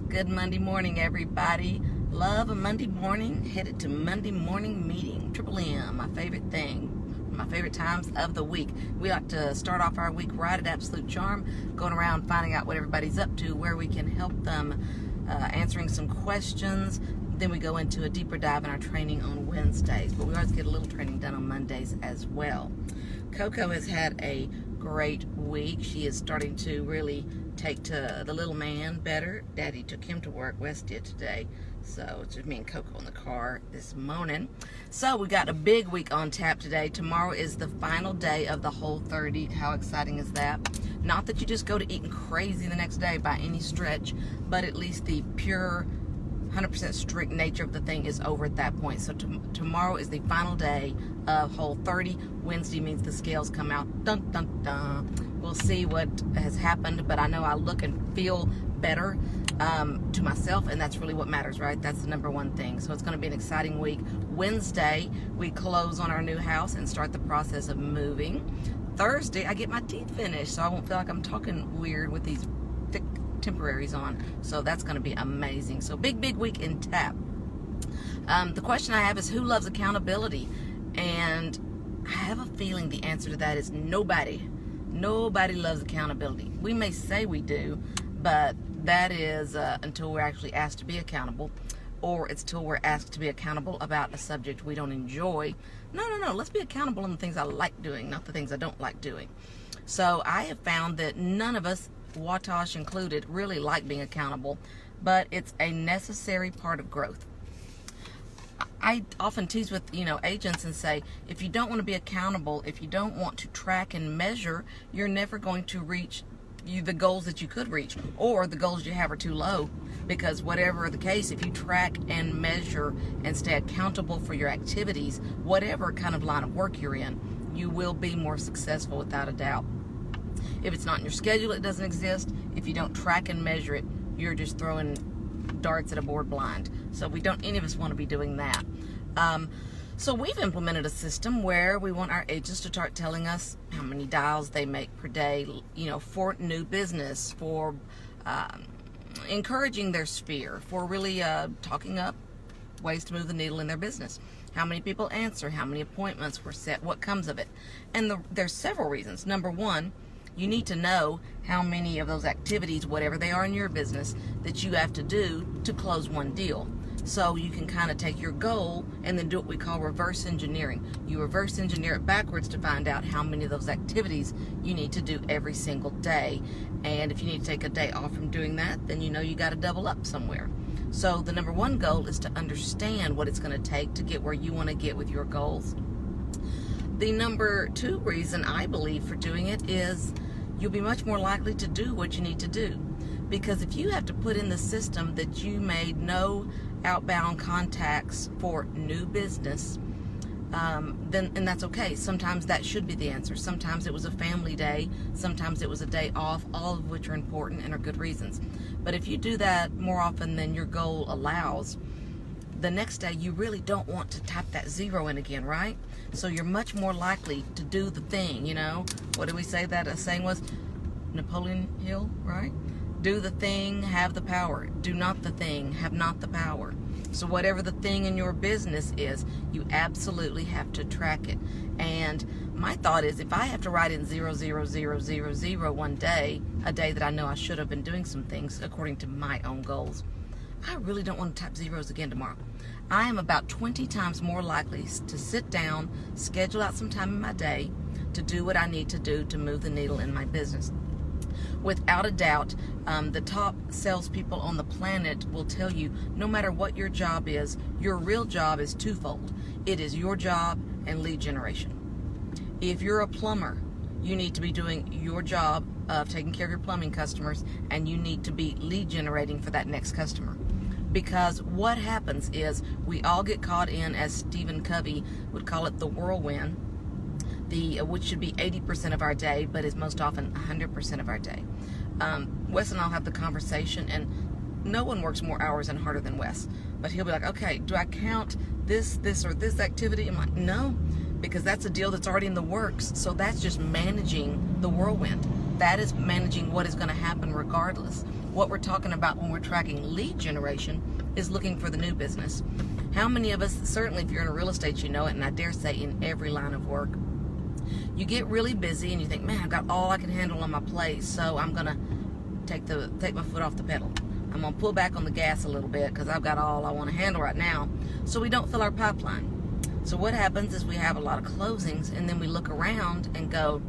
Good Monday morning, everybody. Love a Monday morning. Headed to Monday morning meeting. Triple M, my favorite thing. My favorite times of the week. We like to start off our week right at Absolute Charm, going around finding out what everybody's up to, where we can help them, answering some questions. Then we go into a deeper dive in our training on Wednesdays, but we always get a little training done on Mondays as well. Coco has had a great week. She is starting to really take to the little man better. Daddy took him to work. Wes did today. So it's just me and Coco in the car this morning. So we got a big week on tap today. Tomorrow is the final day of the Whole30. How exciting is that? Not that you just go to eating crazy the next day by any stretch, but at least the pure 100% strict nature of the thing is over at that point. So tomorrow is the final day of Whole30. Wednesday means the scales come out. Dun, dun, dun. We'll see what has happened, but I know I look and feel better to myself, and that's really what matters, right? That's the number one thing. So it's going to be an exciting week. Wednesday, we close on our new house and start the process of moving. Thursday, I get my teeth finished, so I won't feel like I'm talking weird with these thick temporaries on. So that's going to be amazing. So big week in tap. The question I have is, who loves accountability? And I have a feeling the answer to that is nobody. Nobody loves accountability. We may say we do, but that is until we're actually asked to be accountable, or it's till we're asked to be accountable about a subject we don't enjoy. No. Let's be accountable on the things I like doing, not the things I don't like doing. So I have found that none of us, Watosh included, really like being accountable, but it's a necessary part of growth. I often tease with agents and say, if you don't want to be accountable, if you don't want to track and measure, you're never going to reach the goals that you could reach, or the goals you have are too low. Because whatever the case, if you track and measure and stay accountable for your activities, whatever kind of line of work you're in, you will be more successful without a doubt. If it's not in your schedule, it doesn't exist. If you don't track and measure it, you're just throwing darts at a board blind. So we don't, any of us want to be doing that. So we've implemented a system where we want our agents to start telling us how many dials they make per day, for new business, for encouraging their sphere, for really talking up ways to move the needle in their business. How many people answer, how many appointments were set, what comes of it. And there's several reasons. Number one, you need to know how many of those activities, whatever they are in your business, that you have to do to close one deal. So you can kind of take your goal and then do what we call reverse engineering. You reverse engineer it backwards to find out how many of those activities you need to do every single day. And if you need to take a day off from doing that, then you got to double up somewhere. So the number one goal is to understand what it's going to take to get where you want to get with your goals. The number two reason I believe for doing it is you'll be much more likely to do what you need to do. Because if you have to put in the system that you made no outbound contacts for new business, and that's okay. Sometimes that should be the answer. Sometimes it was a family day. Sometimes it was a day off, all of which are important and are good reasons. But if you do that more often than your goal allows, the next day you really don't want to tap that zero in again, right? So you're much more likely to do the thing, What did we say that a saying was? Napoleon Hill, right? Do the thing, have the power. Do not the thing, have not the power. So whatever the thing in your business is, you absolutely have to track it. And my thought is, if I have to write in 00000 one day, a day that I know I should have been doing some things according to my own goals, I really don't want to tap zeros again tomorrow. I am about 20 times more likely to sit down, schedule out some time in my day to do what I need to do to move the needle in my business. Without a doubt, the top salespeople on the planet will tell you, no matter what your job is, your real job is twofold. It is your job and lead generation. If you're a plumber, you need to be doing your job of taking care of your plumbing customers, and you need to be lead generating for that next customer. Because what happens is we all get caught in, as Stephen Covey would call it, the whirlwind, which should be 80% of our day, but is most often 100% of our day. Wes and I'll have the conversation, and no one works more hours and harder than Wes. But he'll be like, okay, do I count this, or this activity? I'm like, no, because that's a deal that's already in the works. So that's just managing the whirlwind. that is managing what is going to happen regardless. What we're talking about when we're tracking lead generation is looking for the new business. How many of us, certainly if you're in real estate, you know it, and I dare say in every line of work, you get really busy and you think, man, I've got all I can handle on my plate, so I'm going to take my foot off the pedal. I'm going to pull back on the gas a little bit because I've got all I want to handle right now, so we don't fill our pipeline. So what happens is we have a lot of closings, and then we look around and go,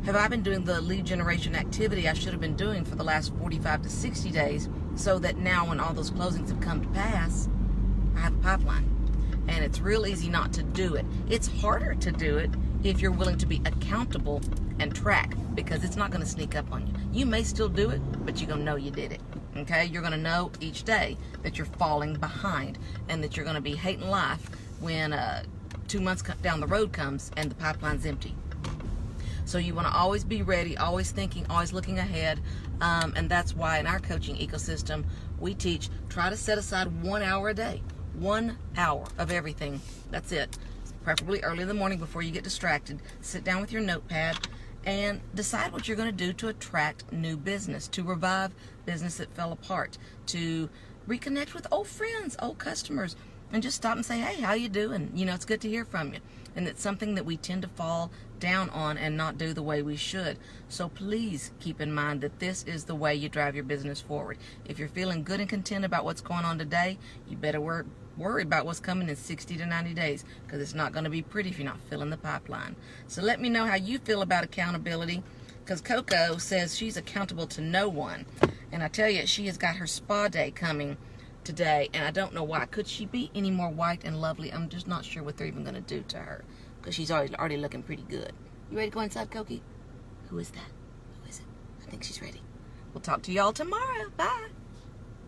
have I been doing the lead generation activity I should have been doing for the last 45 to 60 days so that now when all those closings have come to pass, I have a pipeline. And it's real easy not to do it. It's harder to do it if you're willing to be accountable and track, because it's not going to sneak up on you. You may still do it, but you're going to know you did it. Okay? You're going to know each day that you're falling behind and that you're going to be hating life when 2 months down the road comes and the pipeline's empty. So you want to always be ready, always thinking, always looking ahead. And that's why in our coaching ecosystem, we teach, try to set aside 1 hour a day. 1 hour of everything. That's it. Preferably early in the morning before you get distracted. Sit down with your notepad and decide what you're going to do to attract new business, to revive business that fell apart, to reconnect with old friends, old customers, and just stop and say, hey, how you doing? You know, it's good to hear from you. And it's something that we tend to fall down on and not do the way we should. So please keep in mind that this is the way you drive your business forward. If you're feeling good and content about what's going on today, you better worry about what's coming in 60 to 90 days, because it's not going to be pretty if you're not filling the pipeline. So let me know how you feel about accountability, because Coco says she's accountable to no one. And I tell you, she has got her spa day coming today, and I don't know why. Could she be any more white and lovely? I'm just not sure what they're even going to do to her, because she's already looking pretty good. You ready to go inside, Cokie? Who is that? Who is it? I think she's ready. We'll talk to y'all tomorrow. Bye.